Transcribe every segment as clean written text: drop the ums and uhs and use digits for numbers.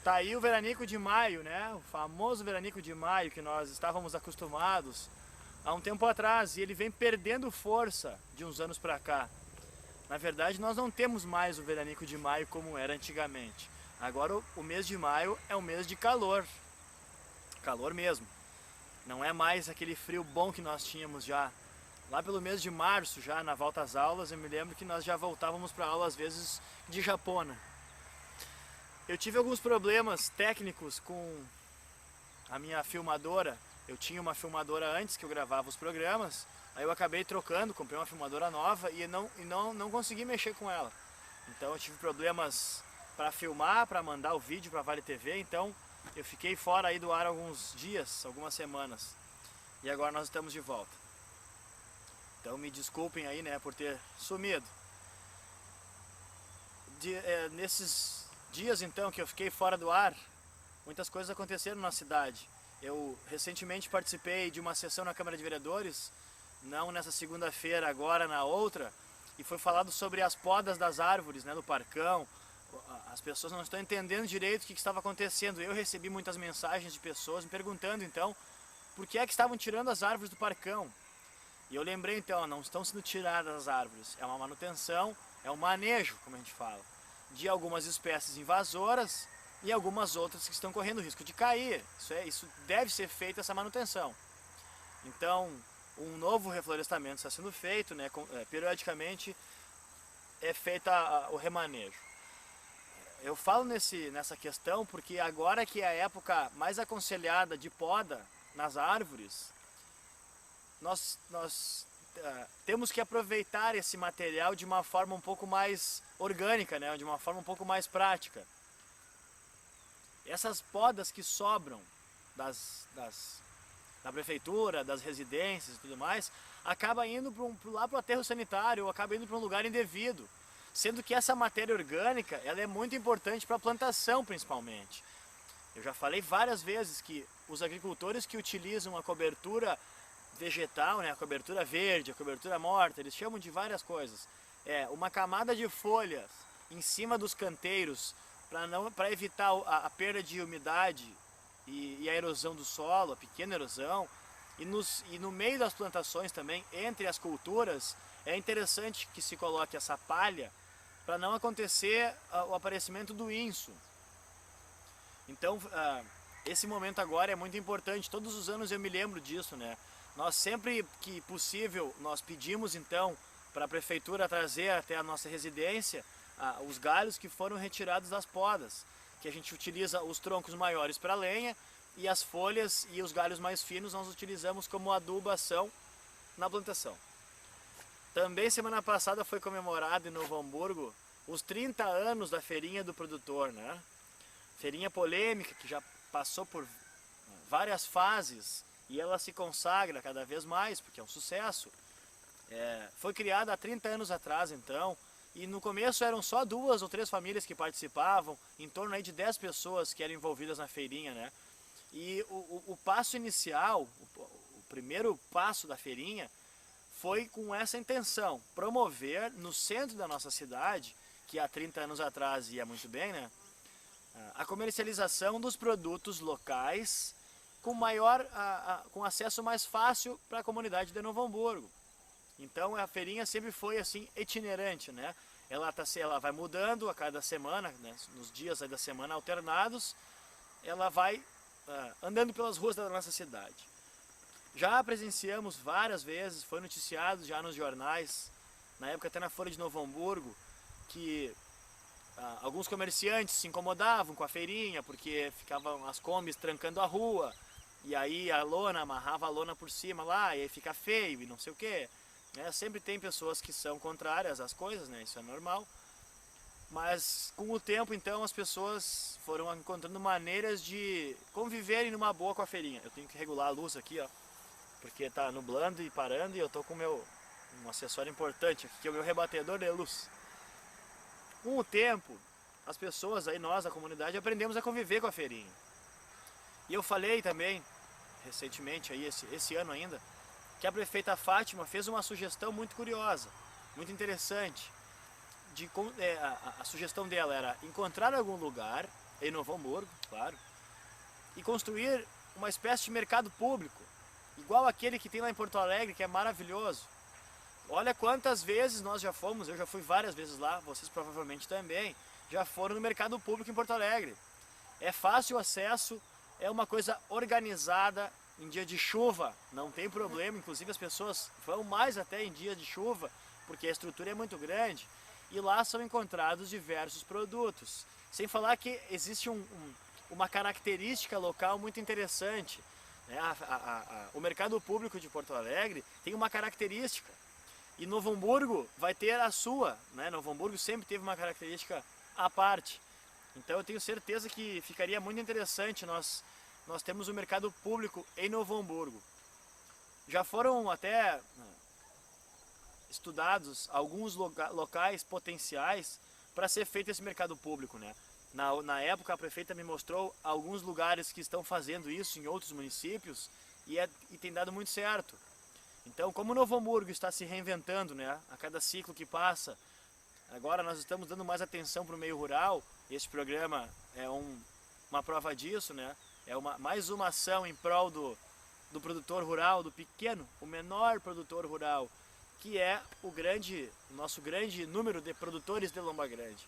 Tá aí o veranico de maio, né? O famoso veranico de maio que nós estávamos acostumados há um tempo atrás, e ele vem perdendo força de uns anos pra cá. Na verdade, nós não temos mais o veranico de maio como era antigamente. Agora o mês de maio é um mês de calor. Calor mesmo. Não é mais aquele frio bom que nós tínhamos já. Lá pelo mês de março, já na volta às aulas, eu me lembro que nós já voltávamos para aula às vezes de japona. Eu tive alguns problemas técnicos com a minha filmadora. Eu tinha uma filmadora antes que eu gravava os programas, aí eu acabei trocando, comprei uma filmadora nova e não consegui mexer com ela. Então eu tive problemas para filmar, para mandar o vídeo para a Vale TV, então eu fiquei fora aí do ar alguns dias, algumas semanas. E agora nós estamos de volta. Então me desculpem aí, né, por ter sumido. Nesses dias então que eu fiquei fora do ar, muitas coisas aconteceram na cidade. Eu recentemente participei de uma sessão na Câmara de Vereadores, não nessa segunda-feira, agora na outra, e foi falado sobre as podas das árvores, né, do Parcão. As pessoas não estão entendendo direito o que estava acontecendo. Eu recebi muitas mensagens de pessoas me perguntando então por que é que estavam tirando as árvores do Parcão. E eu lembrei então, não estão sendo tiradas as árvores, é uma manutenção, é um manejo, como a gente fala, de algumas espécies invasoras e algumas outras que estão correndo risco de cair. Isso deve ser feita, essa manutenção. Então, um novo reflorestamento está sendo feito, né, periodicamente é feito o remanejo. Eu falo nessa questão porque agora que é a época mais aconselhada de poda nas árvores, nós temos que aproveitar esse material de uma forma um pouco mais orgânica, né, de uma forma um pouco mais prática. Essas podas que sobram da prefeitura, das residências e tudo mais, acaba indo lá para o aterro sanitário, ou acaba indo para um lugar indevido. Sendo que essa matéria orgânica, ela é muito importante para a plantação principalmente. Eu já falei várias vezes que os agricultores que utilizam a cobertura vegetal, né, a cobertura verde, a cobertura morta, eles chamam de várias coisas. É uma camada de folhas em cima dos canteiros para evitar a perda de umidade e a erosão do solo, a pequena erosão. E no meio das plantações também, entre as culturas, é interessante que se coloque essa palha para não acontecer o aparecimento do inso. Então, esse momento agora é muito importante. Todos os anos eu me lembro disso, né? Nós sempre que possível, nós pedimos então para a prefeitura trazer até a nossa residência os galhos que foram retirados das podas, que a gente utiliza os troncos maiores para lenha e as folhas e os galhos mais finos nós utilizamos como adubação na plantação. Também semana passada foi comemorado em Novo Hamburgo os 30 anos da feirinha do produtor, né? Feirinha polêmica que já passou por várias fases e ela se consagra cada vez mais porque é um sucesso. Foi criada há 30 anos atrás então, e no começo eram só 2 ou 3 famílias que participavam, em torno aí de 10 pessoas que eram envolvidas na feirinha, né? E o passo inicial, o primeiro passo da feirinha, foi com essa intenção, promover no centro da nossa cidade, que há 30 anos atrás ia muito bem, né? A comercialização dos produtos locais com acesso mais fácil para a comunidade de Novo Hamburgo. Então a feirinha sempre foi assim itinerante, né? Ela vai mudando a cada semana, né? Nos dias da semana alternados, ela vai andando pelas ruas da nossa cidade. Já presenciamos várias vezes, foi noticiado já nos jornais, na época até na Folha de Novo Hamburgo, que alguns comerciantes se incomodavam com a feirinha porque ficavam as combis trancando a rua, e aí a lona, amarrava a lona por cima lá, e aí fica feio e não sei o que. Sempre tem pessoas que são contrárias às coisas, né? Isso é normal. Mas com o tempo, então, as pessoas foram encontrando maneiras de conviverem numa boa com a feirinha. Eu tenho que regular a luz aqui, ó, porque tá nublando e parando, e eu tô com um acessório importante aqui, que é o meu rebatedor de luz. Com o tempo, as pessoas, aí nós, a comunidade, aprendemos a conviver com a feirinha. E eu falei também, recentemente, aí, esse ano ainda, que a prefeita Fátima fez uma sugestão muito curiosa, muito interessante. A sugestão dela era encontrar algum lugar em Novo Hamburgo, claro, e construir uma espécie de mercado público, igual aquele que tem lá em Porto Alegre, que é maravilhoso. Olha quantas vezes nós já fomos, eu já fui várias vezes lá, vocês provavelmente também, já foram no mercado público em Porto Alegre. É fácil o acesso, é uma coisa organizada, em dia de chuva não tem problema, inclusive as pessoas vão mais até em dia de chuva, porque a estrutura é muito grande, e lá são encontrados diversos produtos. Sem falar que existe uma característica local muito interessante, né? O mercado público de Porto Alegre tem uma característica, e Novo Hamburgo vai ter a sua, né? Novo Hamburgo sempre teve uma característica à parte. Então eu tenho certeza que ficaria muito interessante nós temos um mercado público em Novo Hamburgo. Já foram até estudados alguns locais potenciais para ser feito esse mercado público, né? Na época a prefeita me mostrou alguns lugares que estão fazendo isso em outros municípios e tem dado muito certo. Então, como Novo Hamburgo está se reinventando, né, a cada ciclo que passa, agora nós estamos dando mais atenção para o meio rural. Este programa é uma prova disso, né? É mais uma ação em prol do produtor rural, do pequeno, o menor produtor rural, que é o nosso grande número de produtores de Lomba Grande.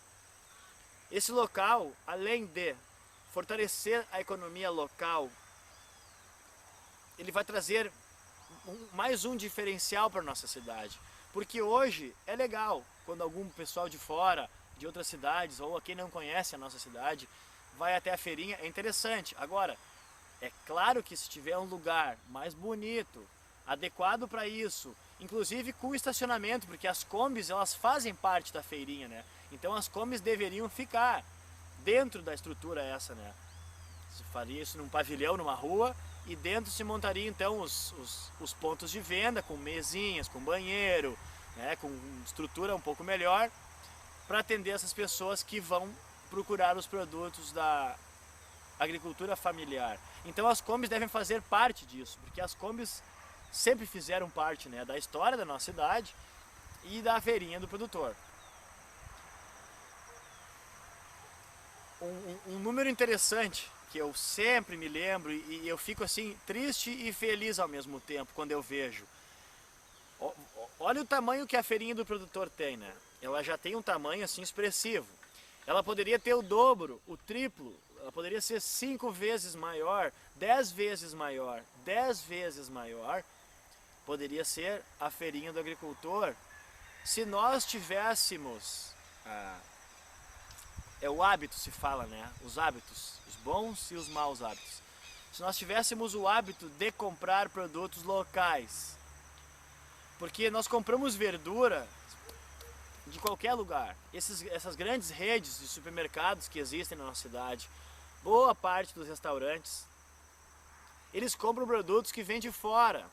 Esse local, além de fortalecer a economia local, ele vai trazer mais um diferencial para a nossa cidade. Porque hoje é legal quando algum pessoal de fora, de outras cidades, ou quem não conhece a nossa cidade, vai até a feirinha, é interessante. Agora, é claro que se tiver um lugar mais bonito, adequado para isso, inclusive com estacionamento, porque as Kombis, elas fazem parte da feirinha, né? Então as Kombis deveriam ficar dentro da estrutura essa, né? Se faria isso num pavilhão, numa rua, e dentro se montaria então os pontos de venda, com mesinhas, com banheiro, né? Com estrutura um pouco melhor, para atender essas pessoas que vão procurar os produtos da agricultura familiar. Então as Kombis devem fazer parte disso, porque as Kombis sempre fizeram parte, né, da história da nossa cidade e da feirinha do produtor. Um número interessante que eu sempre me lembro e eu fico assim triste e feliz ao mesmo tempo quando eu vejo. Olha o tamanho que a feirinha do produtor tem, né? Ela já tem um tamanho assim expressivo. Ela poderia ter o dobro, o triplo, ela poderia ser 5 vezes maior, 10 vezes maior, 10 vezes maior. Poderia ser a feirinha do agricultor se nós tivéssemos, o hábito se fala, né? Os hábitos, os bons e os maus hábitos. Se nós tivéssemos o hábito de comprar produtos locais, porque nós compramos verdura de qualquer lugar. Essas grandes redes de supermercados que existem na nossa cidade, boa parte dos restaurantes, eles compram produtos que vêm de fora.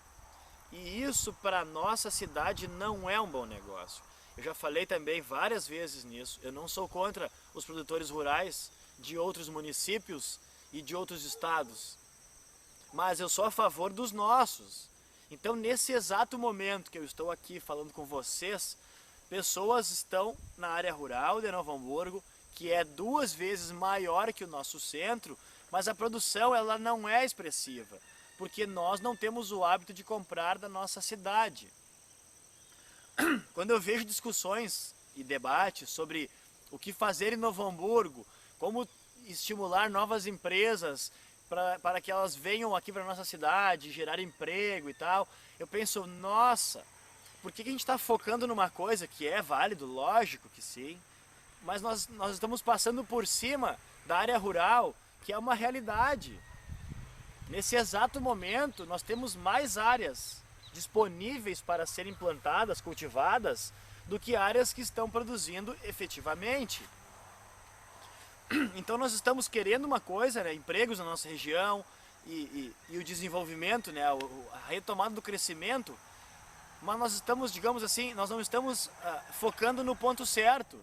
E isso para a nossa cidade não é um bom negócio. Eu já falei também várias vezes nisso. Eu não sou contra os produtores rurais de outros municípios e de outros estados, mas eu sou a favor dos nossos. Então, nesse exato momento que eu estou aqui falando com vocês, pessoas estão na área rural de Novo Hamburgo, que é 2 vezes maior que o nosso centro, mas a produção ela não é expressiva, porque nós não temos o hábito de comprar da nossa cidade. Quando eu vejo discussões e debates sobre o que fazer em Novo Hamburgo, como estimular novas empresas para que elas venham aqui para a nossa cidade, gerar emprego e tal, eu penso, nossa, por que a gente está focando numa coisa que é válido? Lógico que sim, mas nós estamos passando por cima da área rural, que é uma realidade. Nesse exato momento, nós temos mais áreas disponíveis para serem plantadas, cultivadas, do que áreas que estão produzindo efetivamente. Então nós estamos querendo uma coisa, né, empregos na nossa região e o desenvolvimento, né, a retomada do crescimento, mas nós estamos, digamos assim, nós não estamos focando no ponto certo,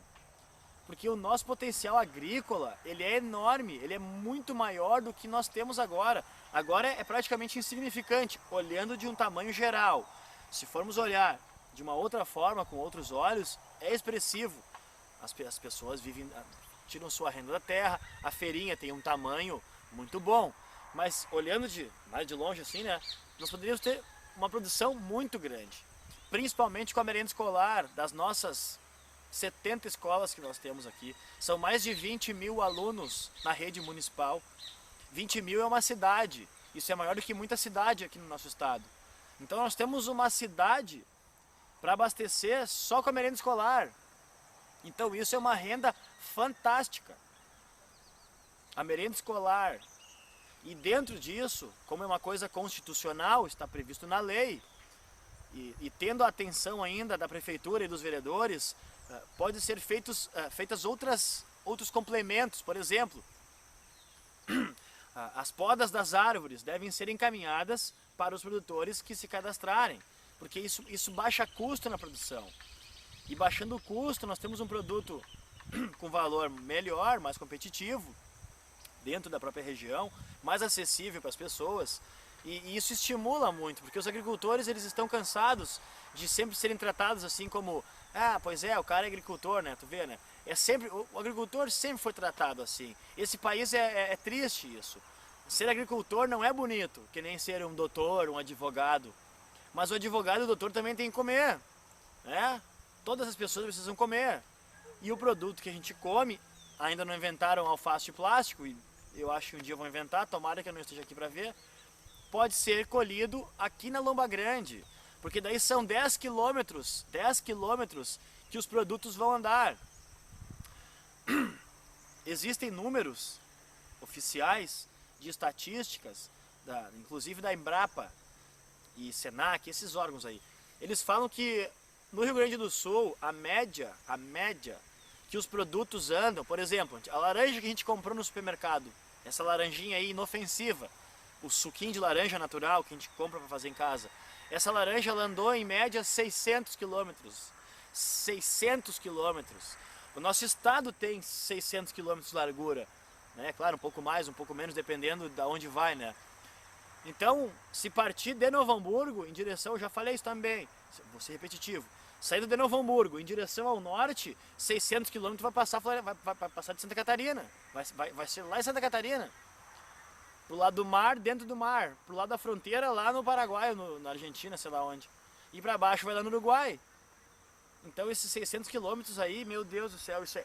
porque o nosso potencial agrícola, ele é enorme, ele é muito maior do que nós temos agora. Agora é praticamente insignificante, olhando de um tamanho geral. Se formos olhar de uma outra forma, com outros olhos, é expressivo. As pessoas vivem tiram sua renda da terra, a feirinha tem um tamanho muito bom, mas olhando mais de longe assim, né, nós poderíamos ter uma produção muito grande, principalmente com a merenda escolar das nossas 70 escolas que nós temos aqui. São mais de 20 mil alunos na rede municipal. 20 mil é uma cidade, isso é maior do que muita cidade aqui no nosso estado. Então nós temos uma cidade para abastecer só com a merenda escolar. Então isso é uma renda fantástica. A merenda escolar. E dentro disso, como é uma coisa constitucional, está previsto na lei, e tendo a atenção ainda da prefeitura e dos vereadores, pode ser feitas outros complementos. Por exemplo, as podas das árvores devem ser encaminhadas para os produtores que se cadastrarem, porque isso baixa custo na produção. E baixando o custo, nós temos um produto com valor melhor, mais competitivo, dentro da própria região, mais acessível para as pessoas, e isso estimula muito, porque os agricultores eles estão cansados de sempre serem tratados assim como, pois é, o cara é agricultor, né, tu vê, né, o agricultor sempre foi tratado assim. Esse país é triste isso. Ser agricultor não é bonito, que nem ser um doutor, um advogado, mas o advogado e o doutor também tem que comer, né, todas as pessoas precisam comer, e o produto que a gente come, ainda não inventaram alface de plástico, e eu acho que um dia vão inventar, tomara que eu não esteja aqui para ver, pode ser colhido aqui na Lomba Grande, porque daí são 10 quilômetros que os produtos vão andar. Existem números oficiais de estatísticas, inclusive da Embrapa e Senac, esses órgãos aí. Eles falam que no Rio Grande do Sul, a média que os produtos andam, por exemplo, a laranja que a gente comprou no supermercado, essa laranjinha aí inofensiva, o suquinho de laranja natural que a gente compra para fazer em casa, essa laranja ela andou em média 600 quilômetros. 600 quilômetros. O nosso estado tem 600 quilômetros de largura, né? Claro, um pouco mais, um pouco menos, dependendo de onde vai, né? Então, se partir de Novo Hamburgo em direção, eu já falei isso também, vou ser repetitivo, saindo de Novo Hamburgo em direção ao norte, 600 quilômetros vai passar de Santa Catarina, vai ser lá em Santa Catarina, pro lado do mar, dentro do mar, pro lado da fronteira, lá no Paraguai, na Argentina, sei lá onde, e para baixo vai lá no Uruguai. Então esses 600 quilômetros aí, meu Deus do céu, isso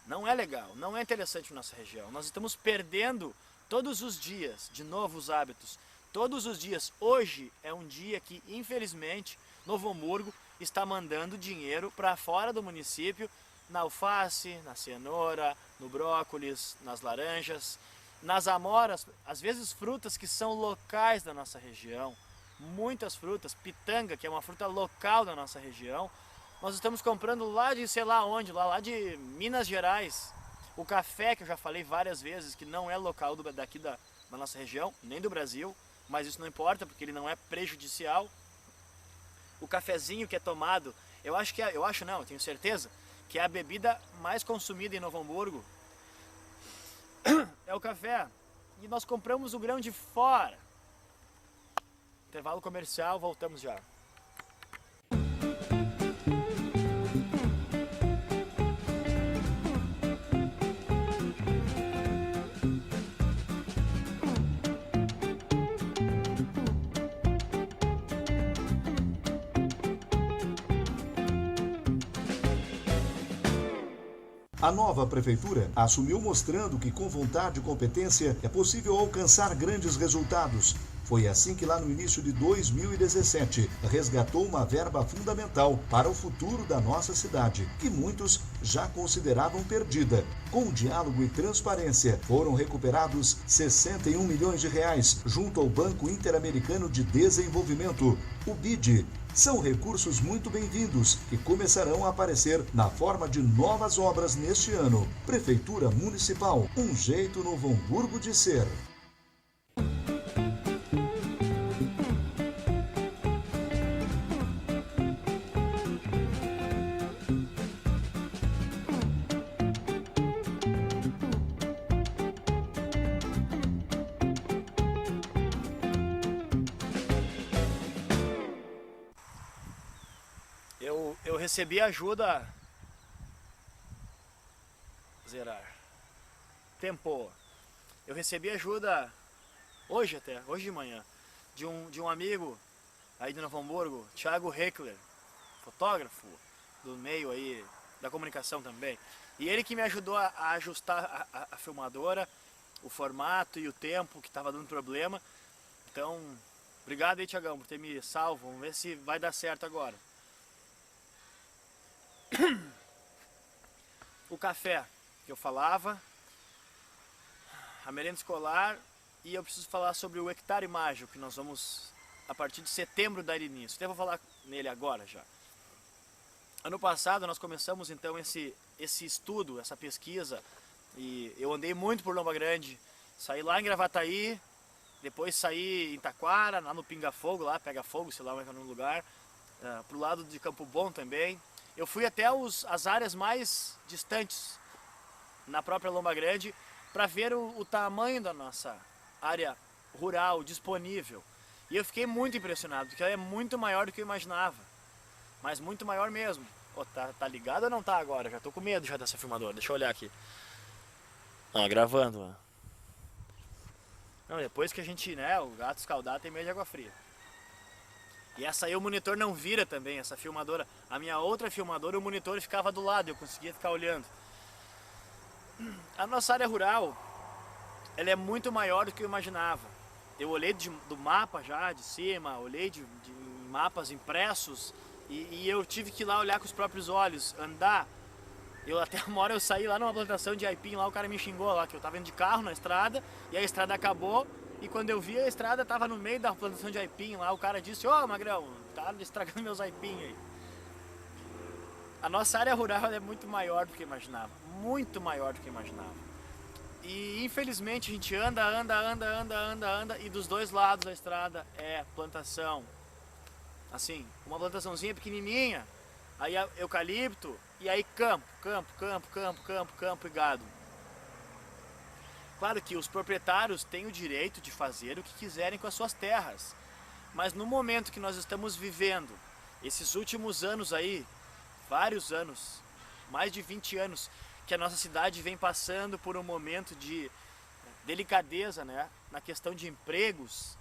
não é legal, não é interessante na nossa região. Nós estamos perdendo todos os dias de novos hábitos, todos os dias. Hoje é um dia que, infelizmente, Novo Hamburgo está mandando dinheiro para fora do município, na alface, na cenoura, no brócolis, nas laranjas, nas amoras, às vezes frutas que são locais da nossa região, muitas frutas, pitanga, que é uma fruta local da nossa região, nós estamos comprando lá de sei lá onde, lá de Minas Gerais. O café, que eu já falei várias vezes, que não é local daqui da nossa região, nem do Brasil, mas isso não importa, porque ele não é prejudicial. O cafezinho que é tomado, eu tenho certeza, que é a bebida mais consumida em Novo Hamburgo, é o café. E nós compramos o grão de fora. Intervalo comercial, voltamos já. A nova prefeitura assumiu mostrando que com vontade e competência é possível alcançar grandes resultados. Foi assim que lá no início de 2017 resgatou uma verba fundamental para o futuro da nossa cidade, que muitos já consideravam perdida. Com diálogo e transparência, foram recuperados 61 milhões de reais junto ao Banco Interamericano de Desenvolvimento, o BID. São recursos muito bem-vindos que começarão a aparecer na forma de novas obras neste ano. Prefeitura Municipal, um jeito Novo Hamburgo de ser. Eu recebi ajuda zerar. Tempo. Eu recebi ajuda hoje de manhã, de um amigo aí de Novo Hamburgo, Thiago Heckler, fotógrafo do meio aí, da comunicação também. E ele que me ajudou a ajustar a filmadora, o formato e o tempo que estava dando problema. Então, obrigado aí, Thiagão, por ter me salvo. Vamos ver se vai dar certo agora. O café que eu falava, a merenda escolar, e eu preciso falar sobre o hectare mágico, que nós vamos, a partir de setembro, dar início. Até vou falar nele agora já. Ano passado nós começamos então esse estudo, essa pesquisa, e eu andei muito por Lomba Grande, saí lá em Gravataí, depois saí em Taquara, lá no Pinga Fogo, lá Pega Fogo, sei lá onde é no lugar, pro lado de Campo Bom também. Eu fui até as áreas mais distantes, na própria Lomba Grande, para ver o tamanho da nossa área rural disponível. E eu fiquei muito impressionado, porque ela é muito maior do que eu imaginava. Mas muito maior mesmo. Oh, tá ligado ou não tá agora? Já tô com medo já dessa filmadora. Deixa eu olhar aqui. Gravando. Não, depois que a gente, né, o gato escaldado tem medo de água fria. E essa aí o monitor não vira também, essa filmadora. A minha outra filmadora, o monitor ficava do lado, eu conseguia ficar olhando. A nossa área rural, ela é muito maior do que eu imaginava. Eu olhei do mapa já, de cima, olhei de mapas impressos, e eu tive que ir lá olhar com os próprios olhos, andar. Até uma hora eu saí lá numa plantação de aipim, lá o cara me xingou lá, que eu tava indo de carro na estrada, e a estrada acabou, e quando eu vi a estrada tava no meio da plantação de aipim lá, o cara disse: ô Magrão, tá estragando meus aipim aí. A nossa área rural é muito maior do que eu imaginava, muito maior do que eu imaginava. E infelizmente a gente anda, e dos dois lados da estrada é plantação. Assim, uma plantaçãozinha pequenininha, aí eucalipto, e aí campo e gado. Claro que os proprietários têm o direito de fazer o que quiserem com as suas terras, mas no momento que nós estamos vivendo, esses últimos anos aí, vários anos, mais de 20 anos, que a nossa cidade vem passando por um momento de delicadeza, né, na questão de empregos,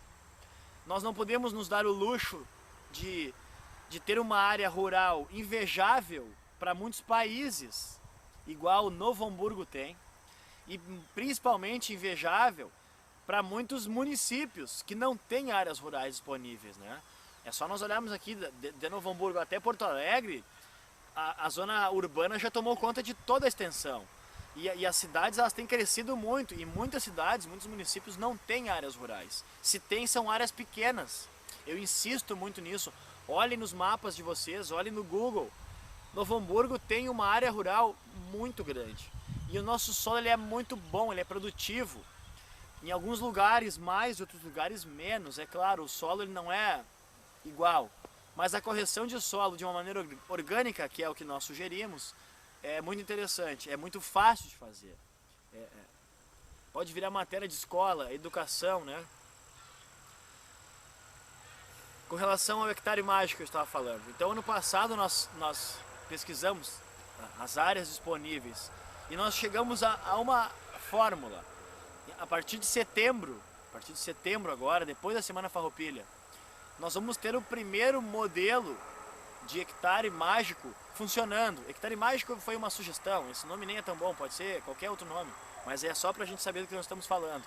nós não podemos nos dar o luxo de ter uma área rural invejável para muitos países, igual o Novo Hamburgo tem, e principalmente invejável para muitos municípios que não têm áreas rurais disponíveis, né? É só nós olharmos aqui de Novo Hamburgo até Porto Alegre, a zona urbana já tomou conta de toda a extensão. E as cidades, elas têm crescido muito, e muitas cidades, muitos municípios não têm áreas rurais. Se tem, são áreas pequenas. Eu insisto muito nisso. Olhem nos mapas de vocês, olhem no Google. Novo Hamburgo tem uma área rural muito grande. E o nosso solo ele é muito bom, ele é produtivo. Em alguns lugares mais, em outros lugares menos. É claro, o solo ele não é igual. Mas a correção de solo de uma maneira orgânica, que é o que nós sugerimos, é muito interessante, é muito fácil de fazer. Pode virar matéria de escola, educação, né? Com relação ao hectare mágico que eu estava falando. Então, ano passado nós pesquisamos as áreas disponíveis e nós chegamos a uma fórmula. A partir de setembro agora, depois da Semana Farroupilha, nós vamos ter o primeiro modelo de hectare mágico funcionando. Hectare mágico foi uma sugestão, esse nome nem é tão bom, pode ser qualquer outro nome, mas é só para a gente saber do que nós estamos falando.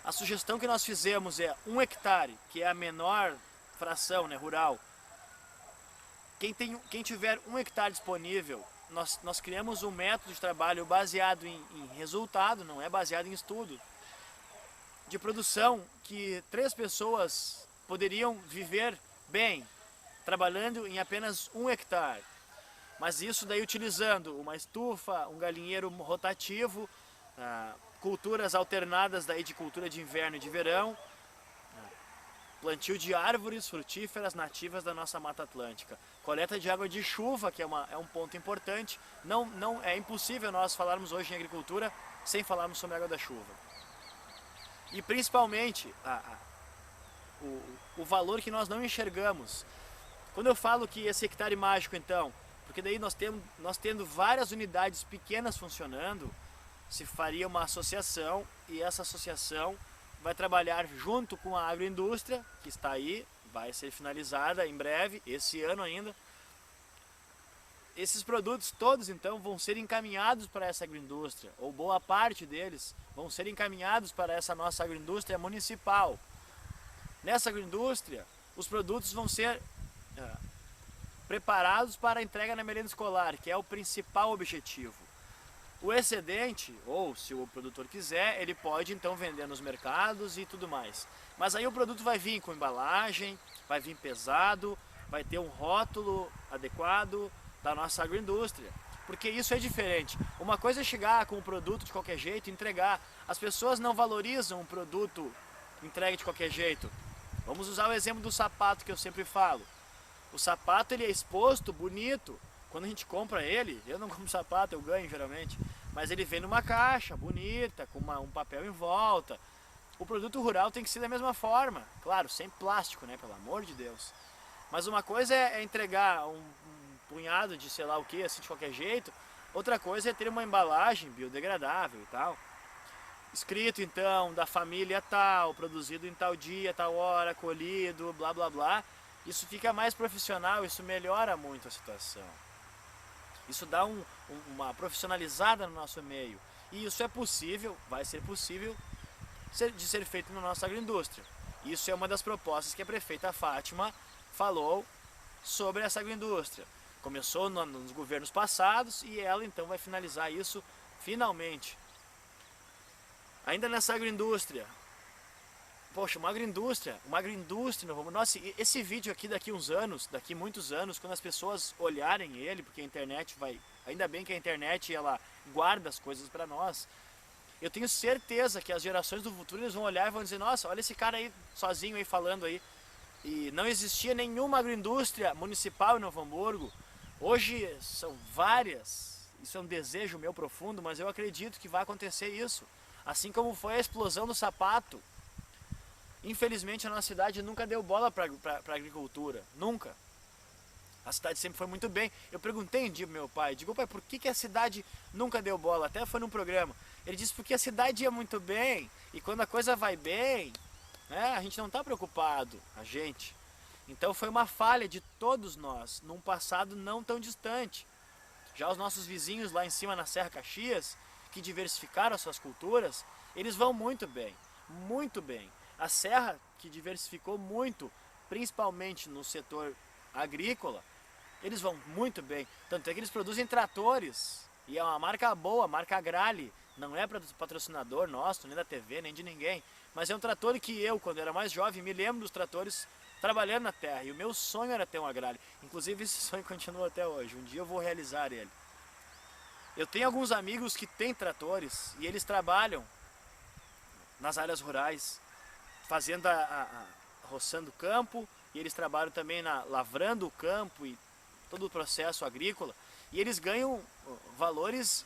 A sugestão que nós fizemos é 1 hectare, que é a menor fração, né, rural. Quem tiver 1 hectare disponível, nós criamos um método de trabalho baseado em resultado, não é baseado em estudo, de produção que 3 pessoas poderiam viver bem, trabalhando em apenas 1 hectare. Mas isso daí utilizando uma estufa, um galinheiro rotativo, culturas alternadas daí de cultura de inverno e de verão, plantio de árvores frutíferas nativas da nossa Mata Atlântica, coleta de água de chuva, que é um ponto importante. Não é impossível nós falarmos hoje em agricultura sem falarmos sobre a água da chuva. E principalmente o valor que nós não enxergamos. Quando eu falo que esse hectare mágico, então, Porque daí nós tendo várias unidades pequenas funcionando, se faria uma associação e essa associação vai trabalhar junto com a agroindústria, que está aí, vai ser finalizada em breve, esse ano ainda. Esses produtos todos então vão ser encaminhados para essa agroindústria, ou boa parte deles vão ser encaminhados para essa nossa agroindústria municipal. Nessa agroindústria, os produtos vão ser preparados para a entrega na merenda escolar, que é o principal objetivo. O excedente, ou se o produtor quiser, ele pode então vender nos mercados e tudo mais. Mas aí o produto vai vir com embalagem, vai vir pesado, vai ter um rótulo adequado da nossa agroindústria. Porque isso é diferente. Uma coisa é chegar com o produto de qualquer jeito e entregar. As pessoas não valorizam um produto entregue de qualquer jeito. Vamos usar o exemplo do sapato que eu sempre falo. O sapato ele é exposto, bonito. Quando a gente compra ele, eu não compro sapato, eu ganho geralmente. Mas ele vem numa caixa bonita, com um papel em volta. O produto rural tem que ser da mesma forma. Claro, sem plástico, né? Pelo amor de Deus. Mas uma coisa é entregar um punhado de sei lá o que, assim de qualquer jeito. Outra coisa é ter uma embalagem biodegradável e tal. Escrito então, da família tal, produzido em tal dia, tal hora, colhido, blá blá blá. Isso fica mais profissional, isso melhora muito a situação. Isso dá uma profissionalizada no nosso meio. E isso é possível, vai ser possível de ser feito na nossa agroindústria. Isso é uma das propostas que a prefeita Fátima falou sobre essa agroindústria. Começou nos governos passados e ela então vai finalizar isso finalmente. Ainda nessa agroindústria. Poxa, uma agroindústria, nossa, esse vídeo aqui daqui uns anos, daqui muitos anos, quando as pessoas olharem ele, porque a internet ainda bem que a internet ela guarda as coisas para nós, eu tenho certeza que as gerações do futuro eles vão olhar e vão dizer, nossa, olha esse cara aí, sozinho aí falando aí, e não existia nenhuma agroindústria municipal em Novo Hamburgo, hoje são várias, isso é um desejo meu profundo, mas eu acredito que vai acontecer isso, assim como foi a explosão do sapato. Infelizmente a nossa cidade nunca deu bola para a agricultura, nunca. A cidade sempre foi muito bem. Eu perguntei um dia pro meu pai, digo, pai, por que a cidade nunca deu bola? Até foi num programa. Ele disse, porque a cidade ia muito bem, e quando a coisa vai bem, né, a gente não está preocupado, a gente. Então foi uma falha de todos nós, num passado não tão distante. Já os nossos vizinhos lá em cima na Serra Caxias, que diversificaram as suas culturas, eles vão muito bem, muito bem. A Serra, que diversificou muito, principalmente no setor agrícola, eles vão muito bem. Tanto é que eles produzem tratores, e é uma marca boa, a marca Agrale. Não é patrocinador nosso, nem da TV, nem de ninguém. Mas é um trator que eu, quando era mais jovem, me lembro dos tratores trabalhando na terra. E o meu sonho era ter um Agrale. Inclusive esse sonho continua até hoje. Um dia eu vou realizar ele. Eu tenho alguns amigos que têm tratores e eles trabalham nas áreas rurais, fazendo roçando o campo, e eles trabalham também lavrando o campo e todo o processo agrícola, e eles ganham valores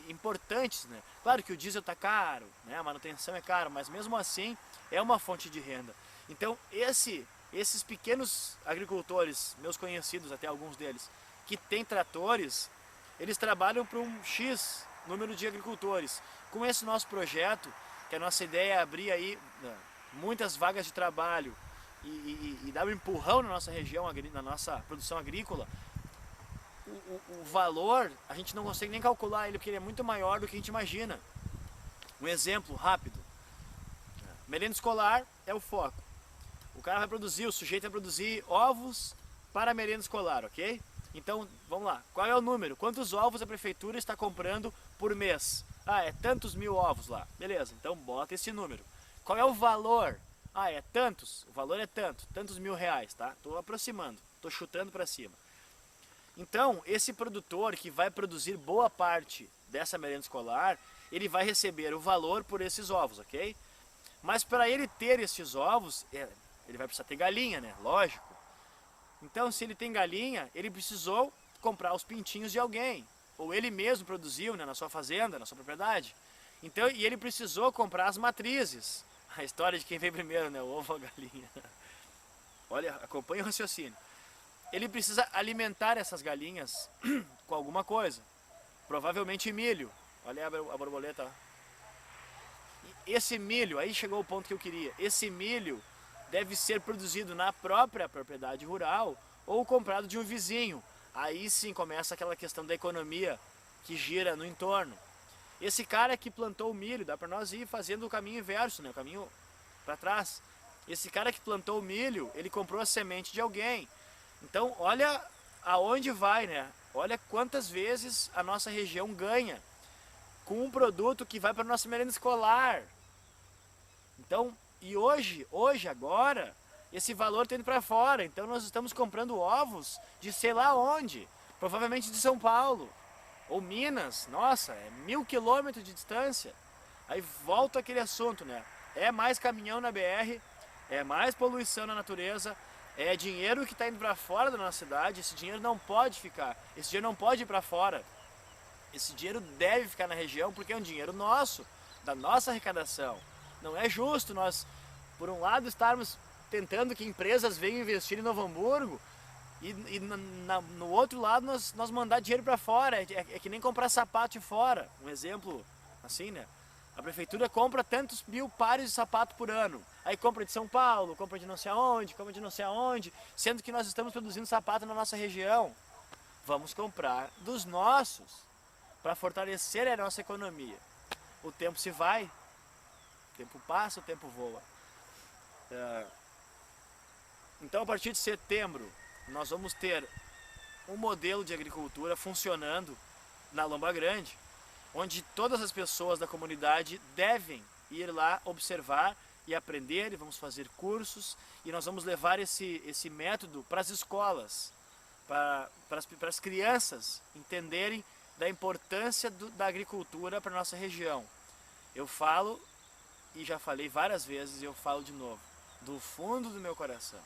importantes, né? Claro que o diesel está caro, né? A manutenção é cara, mas mesmo assim é uma fonte de renda. Então esses pequenos agricultores, meus conhecidos, até alguns deles, que têm tratores, eles trabalham para um X número de agricultores. Com esse nosso projeto, que a nossa ideia é abrir aí muitas vagas de trabalho e dar um empurrão na nossa região, na nossa produção agrícola, o valor a gente não consegue nem calcular ele, porque ele é muito maior do que a gente imagina. Um exemplo rápido: merenda escolar é o foco. O cara vai produzir, o sujeito vai produzir ovos para a merenda escolar, ok? Então, vamos lá, qual é o número? Quantos ovos a prefeitura está comprando por mês? Ah, é tantos mil ovos lá. Beleza, então bota esse número. Qual é o valor? Ah, é tantos, o valor é tantos mil reais, tá? Estou aproximando, estou chutando para cima. Então, esse produtor que vai produzir boa parte dessa merenda escolar, ele vai receber o valor por esses ovos, ok? Mas para ele ter esses ovos, ele vai precisar ter galinha, né? Lógico. Então, se ele tem galinha, ele precisou comprar os pintinhos de alguém. Ou ele mesmo produziu, né, na sua fazenda, na sua propriedade. Então, e ele precisou comprar as matrizes. A história de quem veio primeiro, né? O ovo ou a galinha. Olha, acompanha o raciocínio. ele precisa alimentar essas galinhas com alguma coisa. Provavelmente milho. Olha a borboleta. Esse milho, aí chegou o ponto que eu queria. Esse milho deve ser produzido na própria propriedade rural ou comprado de um vizinho. Aí sim começa aquela questão da economia que gira no entorno. Esse cara que plantou o milho, dá para nós ir fazendo o caminho inverso, né? O caminho para trás. Esse cara que plantou o milho, ele comprou a semente de alguém. Então olha aonde vai, né? Olha quantas vezes a nossa região ganha com um produto que vai para a nossa merenda escolar. Então, e hoje agora, esse valor está indo para fora. Então nós estamos comprando ovos de sei lá onde, provavelmente de São Paulo ou Minas. Nossa, é 1000 quilômetros de distância. Aí volta aquele assunto, né? É mais caminhão na BR, é mais poluição na natureza, é dinheiro que está indo para fora da nossa cidade. Esse dinheiro não pode ficar, esse dinheiro não pode ir para fora. Esse dinheiro deve ficar na região porque é um dinheiro nosso, da nossa arrecadação. Não é justo nós, por um lado, estarmos tentando que empresas venham investir em Novo Hamburgo e no outro lado nós mandar dinheiro para fora. É que nem comprar sapato de fora. Um exemplo assim, né? A prefeitura compra tantos mil pares de sapato por ano. Aí compra de São Paulo, compra de não sei aonde, compra de não sei aonde, sendo que nós estamos produzindo sapato na nossa região. Vamos comprar dos nossos para fortalecer a nossa economia. O tempo se vai, o tempo passa, o tempo voa. Então, a partir de setembro, nós vamos ter um modelo de agricultura funcionando na Lomba Grande, onde todas as pessoas da comunidade devem ir lá observar e aprender, e vamos fazer cursos, e nós vamos levar esse método para as escolas, para as crianças entenderem da importância da agricultura para a nossa região. Eu falo, e já falei várias vezes, e eu falo de novo, do fundo do meu coração.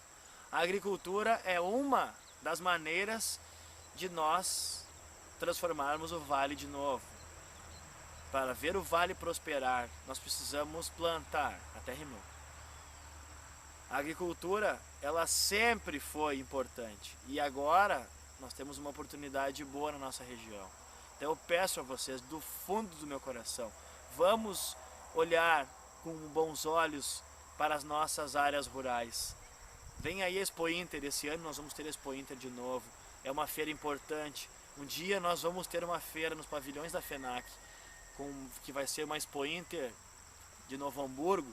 A agricultura é uma das maneiras de nós transformarmos o vale de novo. Para ver o vale prosperar, nós precisamos plantar, até rimou. A agricultura, ela sempre foi importante, e agora nós temos uma oportunidade boa na nossa região. Então eu peço a vocês, do fundo do meu coração, vamos olhar com bons olhos para as nossas áreas rurais. Vem aí a Expo Inter, esse ano nós vamos ter a Expo Inter de novo, é uma feira importante. Um dia nós vamos ter uma feira nos pavilhões da FENAC, que vai ser uma Expo Inter de Novo Hamburgo,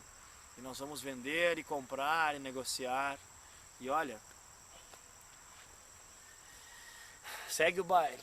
e nós vamos vender e comprar e negociar. E olha, segue o baile.